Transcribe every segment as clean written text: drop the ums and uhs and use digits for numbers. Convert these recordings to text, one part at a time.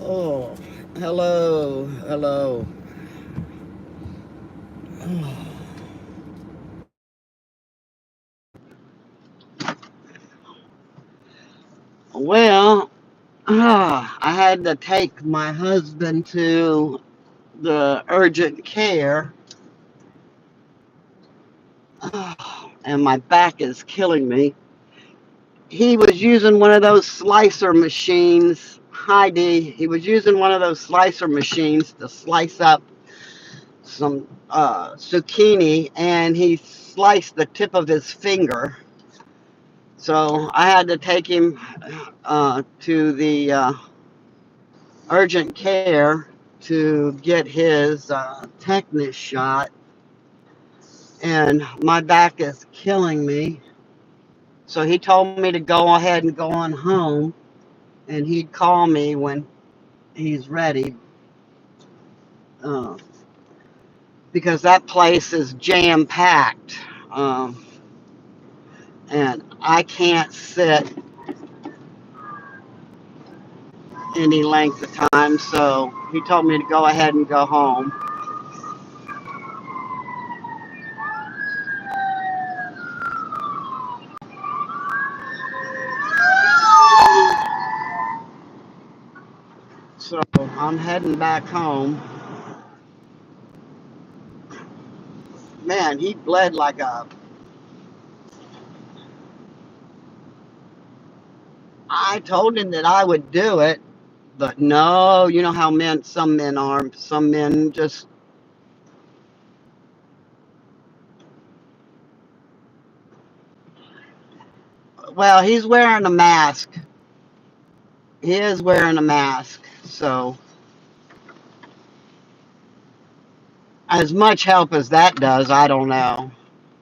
Oh, hello, hello. Well, I had to take my husband to the urgent care, and my back is killing me. He was using one of those slicer machines. Hi, D. He was using one of those slicer machines to slice up some zucchini, and he sliced the tip of his finger. So I had to take him to the urgent care to get his tetanus shot, and my back is killing me. So he told me to go ahead and go on home, and he'd call me when he's ready, uh, because that place is jam packed, and I can't sit any length of time. So he told me to go ahead and go home. So I'm heading back home. Man, he bled like a. I told him that I would do it, but no, you know how some men are. Some men just, well, he's wearing a mask. He is wearing a mask. So, as much help as that does, I don't know.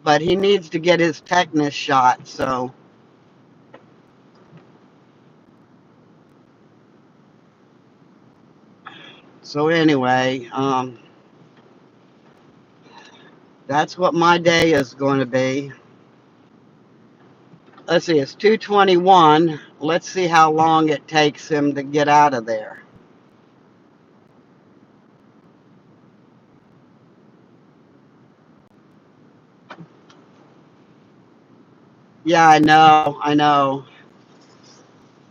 But he needs to get his tetanus shot. So anyway, that's what my day is going to be. Let's see, it's 2:21. Let's see how long it takes him to get out of there. Yeah, I know, I know.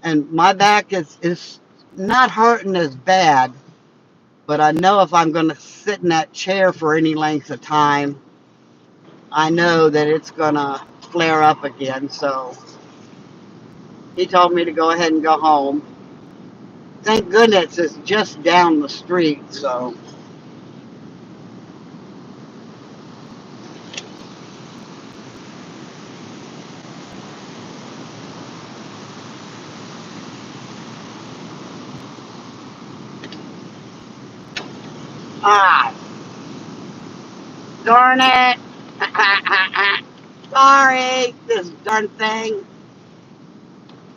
And my back is not hurting as bad, but I know if I'm going to sit in that chair for any length of time, I know that it's going to flare up again. So he told me to go ahead and go home. Thank goodness it's just down the street. So, ah, darn it. Sorry, this darn thing.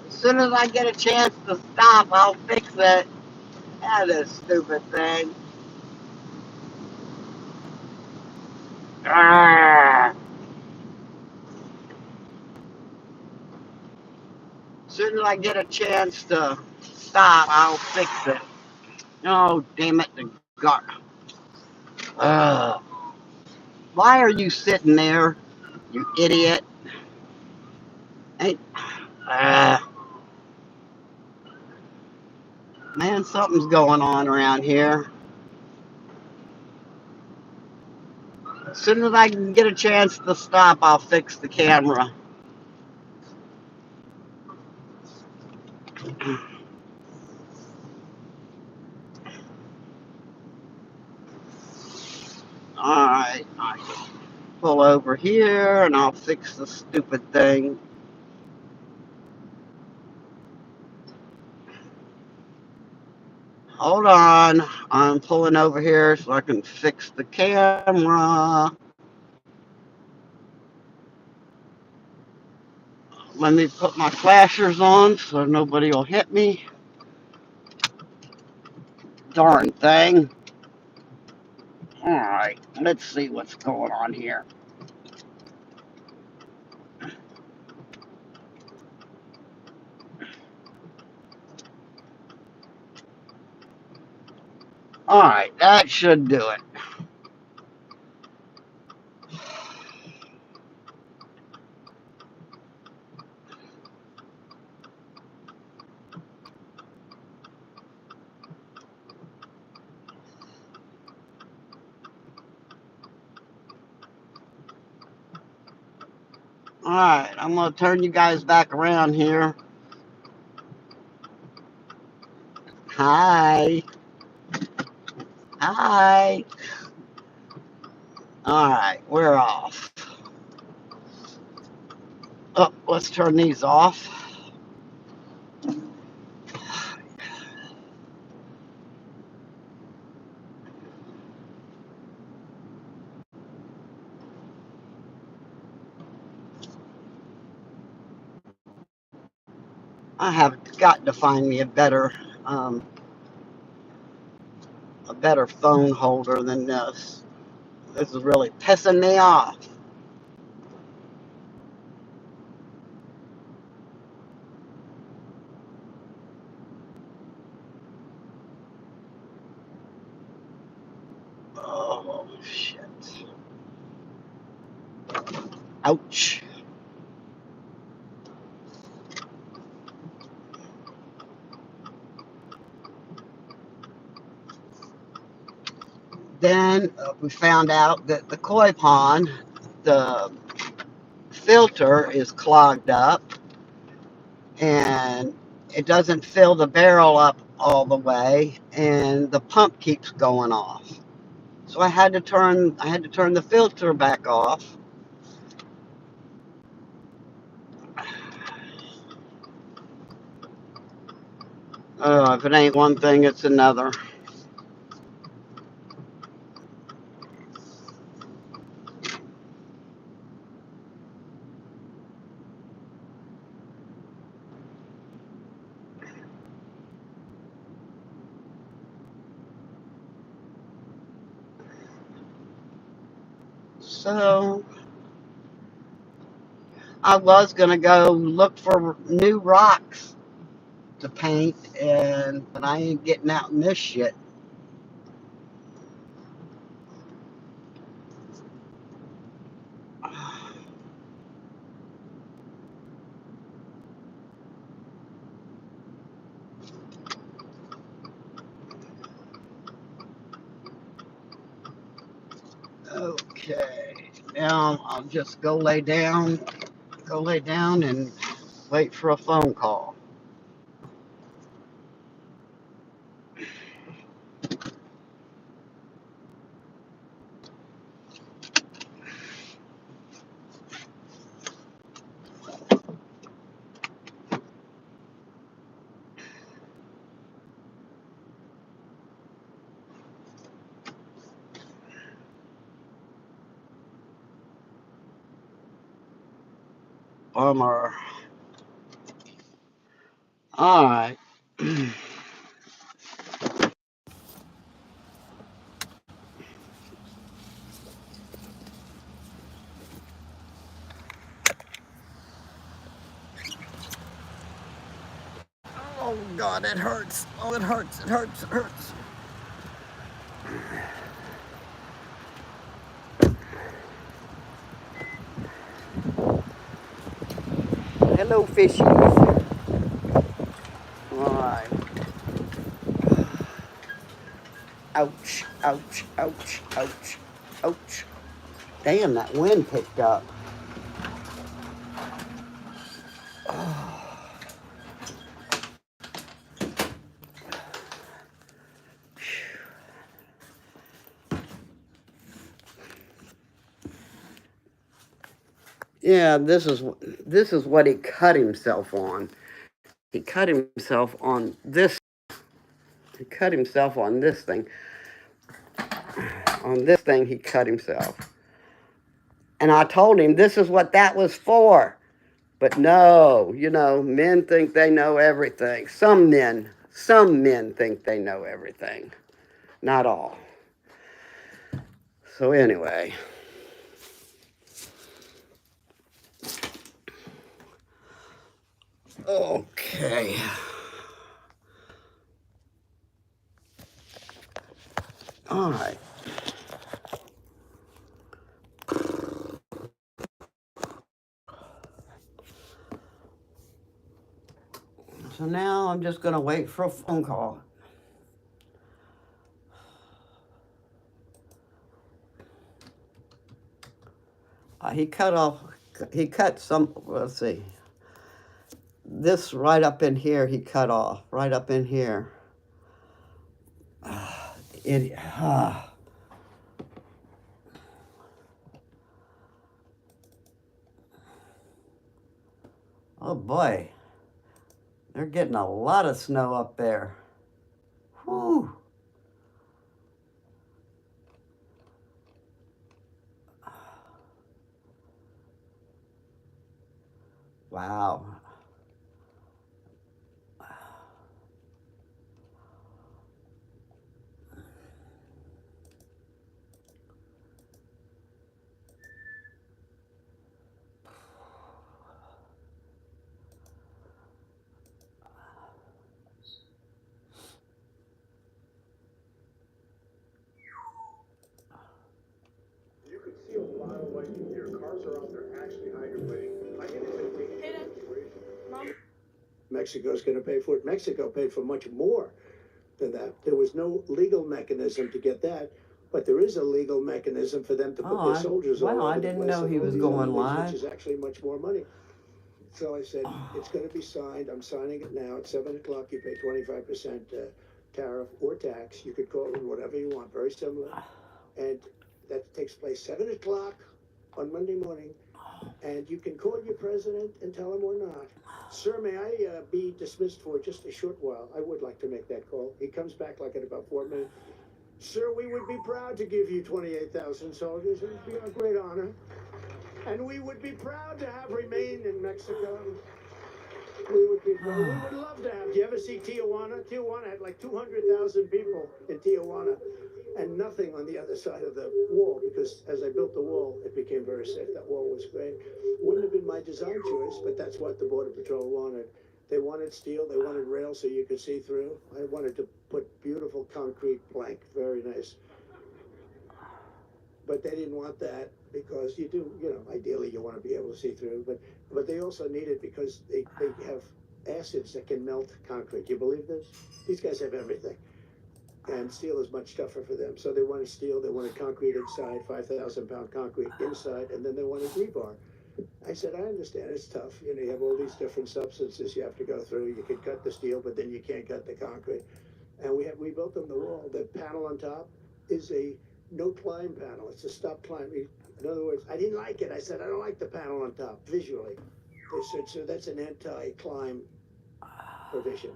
As soon as I get a chance to stop, I'll fix it. Ah, this stupid thing. Ah. As soon as I get a chance to stop, I'll fix it. Oh, damn it. The God. Uh, why are you sitting there, you idiot? Ain't, uh, man, something's going on around here. As soon as I can get a chance to stop, I'll fix the camera. Alright, I pull over here and I'll fix the stupid thing. Hold on. I'm pulling over here so I can fix the camera. Let me put my flashers on so nobody will hit me. Darn thing. Alright, let's see what's going on here. Alright, that should do it. Alright, I'm going to turn you guys back around here. Hi. Hi. Alright, we're off. Oh, let's turn these off. I have got to find me um, a better phone holder than this. This is really pissing me off. Oh, shit. Ouch. Then we found out that the koi pond, the filter is clogged up and it doesn't fill the barrel up all the way and the pump keeps going off. So I had to turn the filter back off. If it ain't one thing, it's another. So I was gonna go look for new rocks to paint, but I ain't getting out in this shit. Okay, now I'll just go lay down and wait for a phone call. Bummer. All right. Oh God, it hurts. Oh, it hurts. It hurts. It hurts. Hello, fishies. All right. Ouch. Ouch. Ouch. Ouch. Ouch. Damn, that wind picked up. Yeah, this is what he cut himself on. He cut himself on this. He cut himself on this thing. On this thing, he cut himself. And I told him this is what that was for. But no, men think they know everything. Some men think they know everything. Not all. So anyway. Okay. All right. So now I'm just going to wait for a phone call. He cut some, let's see. This right up in here, he cut off. Right up in here. Oh boy. They're getting a lot of snow up there. Whew. Wow. You could see a lot of light here. Cars are out there actually hydroplaning. I think it's a dangerous situation. Mexico's going to pay for it. Mexico paid for much more than that. There was no legal mechanism to get that, but there is a legal mechanism for them to put their soldiers all over the place. I didn't know he was going live. Which is actually much more money. So I said, it's going to be signed. I'm signing it now. At 7 o'clock, you pay 25% tariff or tax. You could call it whatever you want. Very similar. And that takes place 7 o'clock on Monday morning. And you can call your president and tell him or not. Sir, may I be dismissed for just a short while? I would like to make that call. He comes back like in about 4 minutes. Sir, we would be proud to give you 28,000 soldiers. It would be a great honor. And we would be proud to have remained in Mexico. We would love to have. Do you ever see Tijuana? Tijuana had like 200,000 people in Tijuana and nothing on the other side of the wall, because as I built the wall, it became very safe. That wall was great. Wouldn't have been my design choice, but that's what the Border Patrol wanted. They wanted steel, they wanted rail so you could see through. I wanted to put beautiful concrete plank, very nice. But they didn't want that because you do, ideally you want to be able to see through, but they also need it because they have acids that can melt concrete. Do you believe this? These guys have everything. And steel is much tougher for them. So they wanted steel, they wanted concrete inside, 5,000-pound concrete inside, and then they wanted rebar. I said, I understand, it's tough. You have all these different substances you have to go through. You can cut the steel, but then you can't cut the concrete. And we built them the wall. The panel on top is a no climb panel. It's a stop climb. In other words, I didn't like it. I said, I don't like the panel on top visually. They said, so that's an anti-climb provision.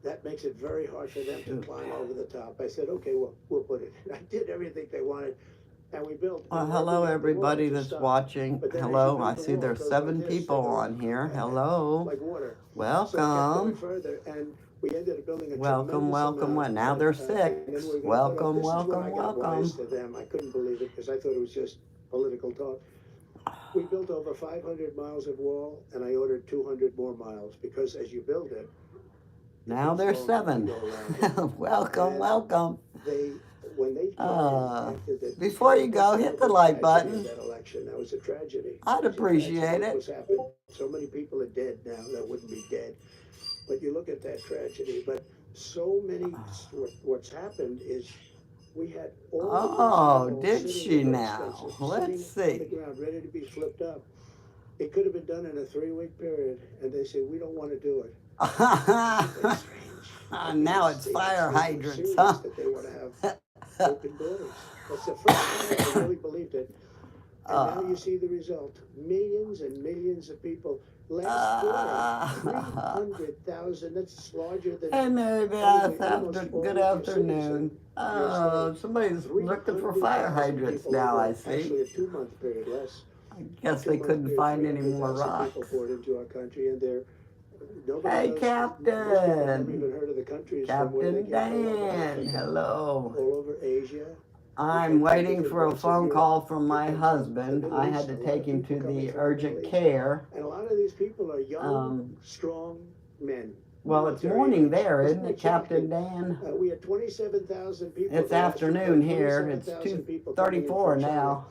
That makes it very hard for them to climb over the top. I said, okay, well, we'll put it. I did everything they wanted. And we built. Hello, everybody that's watching. Hello, I see there's 7 people on here. Hello. Like water. Welcome. We ended up building a welcome. Now there's 6. Welcome. To them. I couldn't believe it because I thought it was just political talk. We built over 500 miles of wall, and I ordered 200 more miles because as you build it. Now there's 7. welcome. When they before you go, hit the like button. That election, that was a tragedy. I'd appreciate it. So many people are dead now that wouldn't be dead. But you look at that tragedy. But so many. What's happened is we had all. Did she now? Let's see. On the ground, ready to be flipped up. It could have been done in a 3-week period, and they say we don't want to do it. That's strange. Now it's fire hydrants, huh? That they want to have open doors. That's the first time I really believed it. And now you see the result. Millions and millions of people. Last quarter, 300,000. That's larger than Hey, Mary Beth, good afternoon. Somebody's looking for fire hydrants now, I see. Actually, a 2-month period less. I guess they couldn't find any more rocks. People poured into our country, and they're hey, Captain! Never even heard of the countries Captain Dan, hello. All over Asia. I'm waiting for a phone call from my husband. I had to take him to the urgent care. And a lot of these people are young, strong men. Well, it's morning there, isn't it, Captain Dan? We had 27,000 people. It's afternoon here. It's 2:34 now.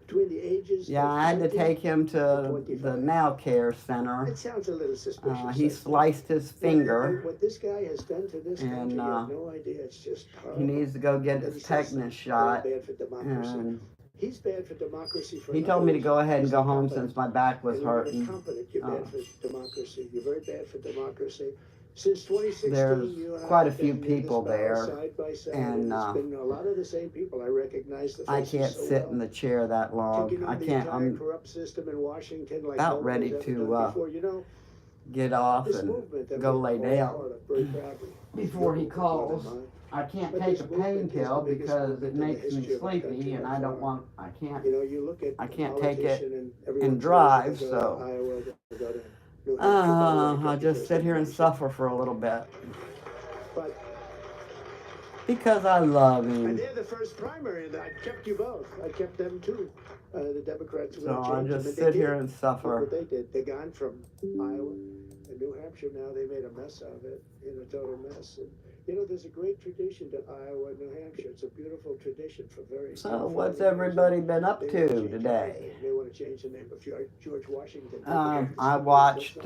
Between the ages yeah, I had to take him to the Now Care Center. It sounds a little suspicious. He sliced his finger. What this guy has done to this country, you have no idea. It's just horrible. He needs to go get his tetanus shot. Bad for democracy. And he's bad for democracy. He told me to go ahead and go home since my back was hurting. You're bad for democracy. You're very bad for democracy. Since 2016, there's quite a few people there, side by side, and it's been a lot of the same people. I recognize the I can't sit in the chair that long. I can't. I'm corrupt system in Washington, like about ready to get off and go lay down before he calls. I can't take a pain pill because it makes me sleepy, and I don't want. I can't take it and drive, so. I'll just sit here and suffer for a little bit. Because I love him. And they're the first primary, and I kept you both. I kept them too. The Democrats. So I'll just sit here and suffer. What they did, they gone from Iowa and New Hampshire. Now they made a mess of it, a total mess. And, there's a great tradition to Iowa and New Hampshire. It's a beautiful tradition for very. So what's everybody been up to today? They want to change the name of George Washington. I watched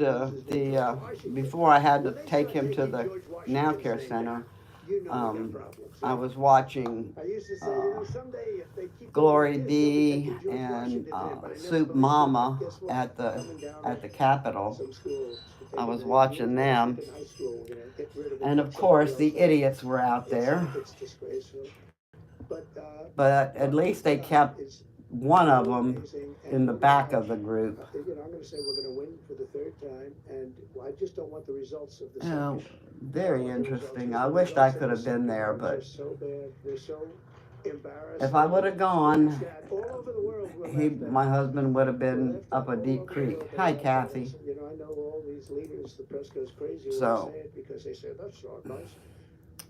before I had to take him to the Now Care Center. I was watching Glory B and Soup Mama at the Capitol. I was watching them, and of course the idiots were out there. But at least they kept one of them in the back of the group. I'm going to say we're going to win for the third time, and I just don't want the results of the very interesting. I wished I could have been there, but they're so embarrassed. If I would have gone, my husband would have been up a deep creek. Hi, Kathy. I know all these leaders, the press goes crazy when they say it because they say, that's not nice.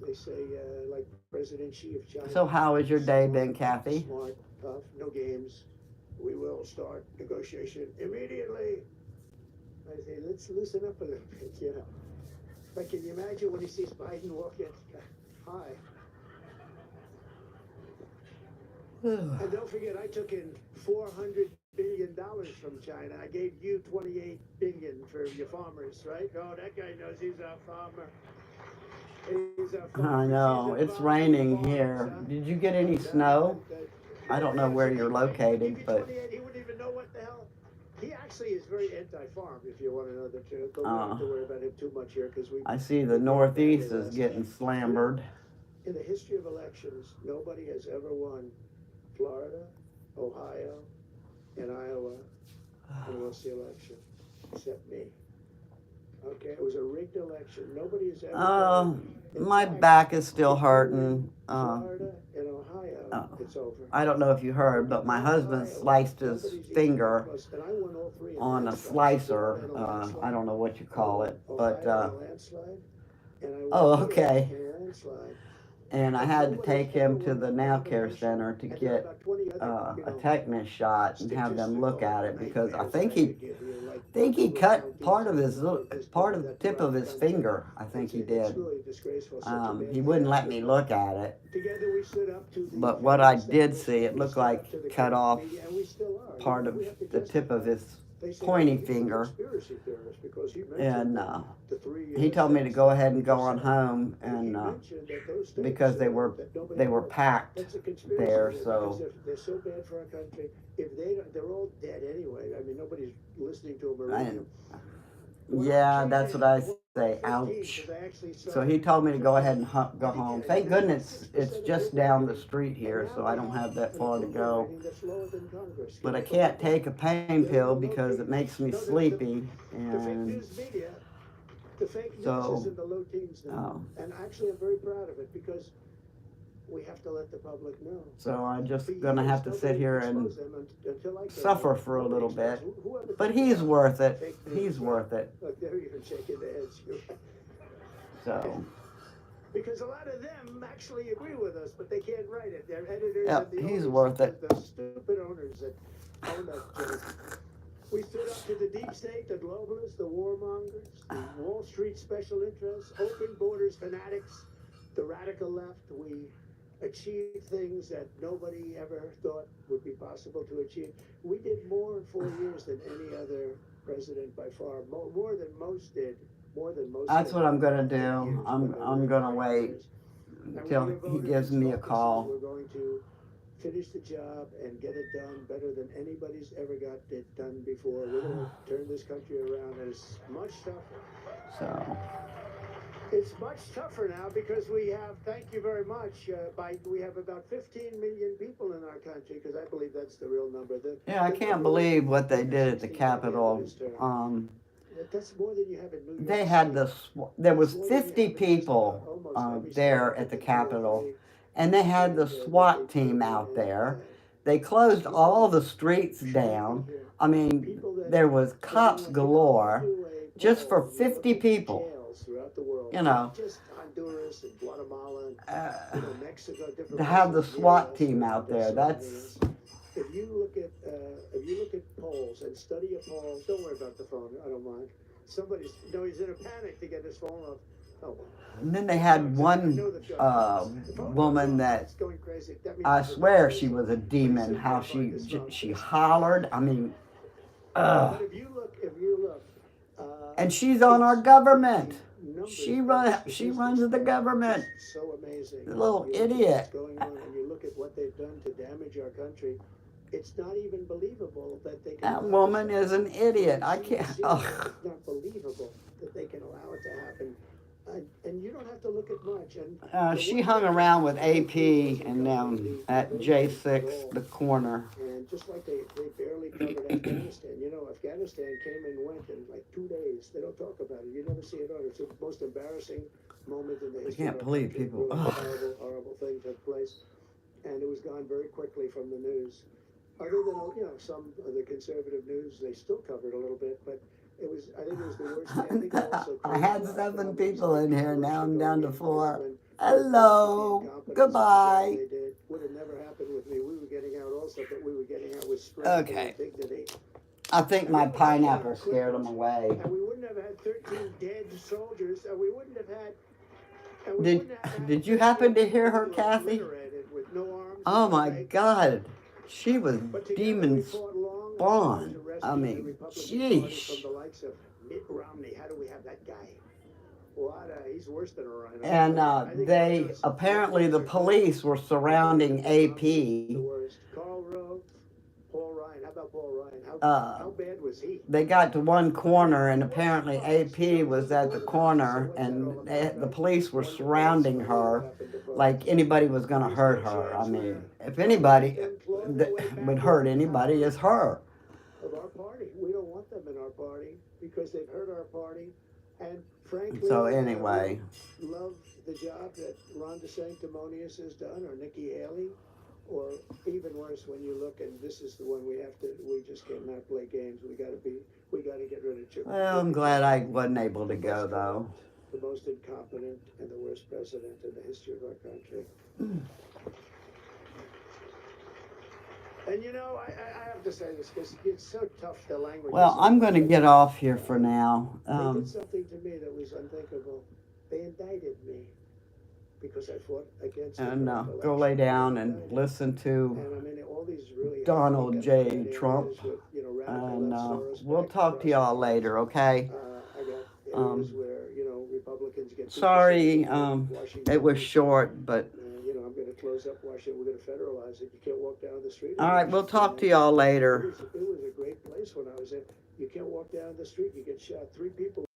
They say, like President Xi of China. So how has your day been, Kathy? Smart, tough, no games. We will start negotiation immediately. I say, let's loosen up a little bit, But can you imagine when he sees Biden walk in? Hi. And don't forget, I took in $400 billion from China. I gave you $28 billion for your farmers, right? Oh, that guy knows he's a farmer. I know, it's raining here. Did you get any snow? I don't know where you're located, but... He wouldn't even know what the hell. He actually is very anti-farm, if you want to know the truth. Don't have to worry about him too much here, because I see the Northeast is getting slambered. In the history of elections, nobody has ever won Florida, Ohio, and Iowa and lost the election, except me. Okay, it was a rigged election. Nobody has ever. My back is still hurting. Florida and Ohio, it's over. I don't know if you heard, but my husband sliced his finger on a slicer. I don't know what you call it, but. Oh, okay. And I had to take him to the Now Care Center to get a tetanus shot and have them look at it, because I think he cut part of the tip of his finger. I think he did. He wouldn't let me look at it, but what I did see, it looked like cut off part of the tip of his pointy finger, and he told me to go ahead and go on home, and because they were packed there, so they're so bad for our country. If they're all dead anyway. I mean, nobody's listening to them or reading them. Yeah, that's what I say. Ouch. So he told me to go ahead and go home. Thank goodness it's just down the street here, so I don't have that far to go. But I can't take a pain pill because it makes me sleepy, and the fake news is in the low teens now. And actually, I'm very proud of it because we have to let the public know. So I'm just gonna have to sit here and suffer for a little bit. But he's worth it. He's worth it. Look, they're even shaking their heads. So. Because a lot of them actually agree with us, but they can't write it. They're editors. Yep, and the he's owners, worth it. The stupid owners that own that joke. We stood up to the deep state, the globalists, the warmongers, the Wall Street special interests, open borders fanatics, the radical left. We achieved things that nobody ever thought would be possible to achieve. We did more in 4 years than any other president by far. More than most did. More than most. That's what I'm gonna do. I'm gonna wait until he gives me a call. We're going to finish the job and get it done better than anybody's ever got it done before. We're going to turn this country around, and it's much tougher. So. It's much tougher now because we have, thank you very much, we have about 15 million people in our country, because I believe that's the real number. Yeah, I can't believe what they did at the Capitol. That's more than you have in New York. They had there was 50 people there at the Capitol, and they had the SWAT team out there. They closed all the streets down. I mean, there was cops galore just for 50 people. You know, to have the SWAT team out there, that's. If you look at polls and study a poll, don't worry about the phone. I don't mind. Somebody's, he's in a panic to get his phone off. Oh. And then they had one woman that I swear she was a demon. How she hollered. I mean, But if you look, and she's on our government. She runs the government. So amazing. The little idiot. Going on, and you look at what they've done to damage our country. It's not even believable that they can. That woman is an idiot. I can't. Ugh. It's not believable that they can allow it to happen. And you don't have to look at much. And she hung around with AP and them at J6, the corner. And just like they barely covered Afghanistan. Afghanistan came and went in like 2 days. They don't talk about it. You never see it on. It's the most embarrassing moment in the history. I can't believe people. Horrible thing took place. And it was gone very quickly from the news. Other than, some of the conservative news, they still covered a little bit, but I think it was the worst. I had 7 people in here, now I'm down to 4. Hello, goodbye. Would have never happened with me. We were getting out also, but we were getting out with strength Okay. and dignity. I think my pineapple scared them away. And we wouldn't have had 13 dead soldiers, and we wouldn't have had... Did you happen to hear her, Kathy? Oh my God. She was demon spawn. I mean, sheesh. How do we have that guy? He's worse than a rhino. And they apparently the police were surrounding AP. Karl Rove, Paul Ryan. How about Paul Ryan? How bad was he? They got to one corner, and apparently AP was at the corner, and the police were surrounding her like anybody was going to hurt her. I mean, if anybody would hurt anybody, it's her. Of our party. We don't want them in our party because they've hurt our party. And frankly, so anyway, love the job that Ron DeSanctimonious has done, or Nikki Haley, or even worse when you look, and this is the one we just cannot play games. We got to get rid of Chip. Well, I'm glad I wasn't able to go though. The most incompetent and the worst president in the history of our country. And I have to say this because it's so tough, the language. Well, I'm going to get off here for now. They did something to me that was unthinkable. They indicted me because I fought against and go lay down and listen to all these really Donald J. Trump. With, and we'll talk to y'all later, okay? Areas where, Republicans get sorry, it was short, but close up Washington. We're going to federalize it. You can't walk down the street. All right, we'll talk to y'all later. It was a great place when I was there. You can't walk down the street. You get shot. 3 people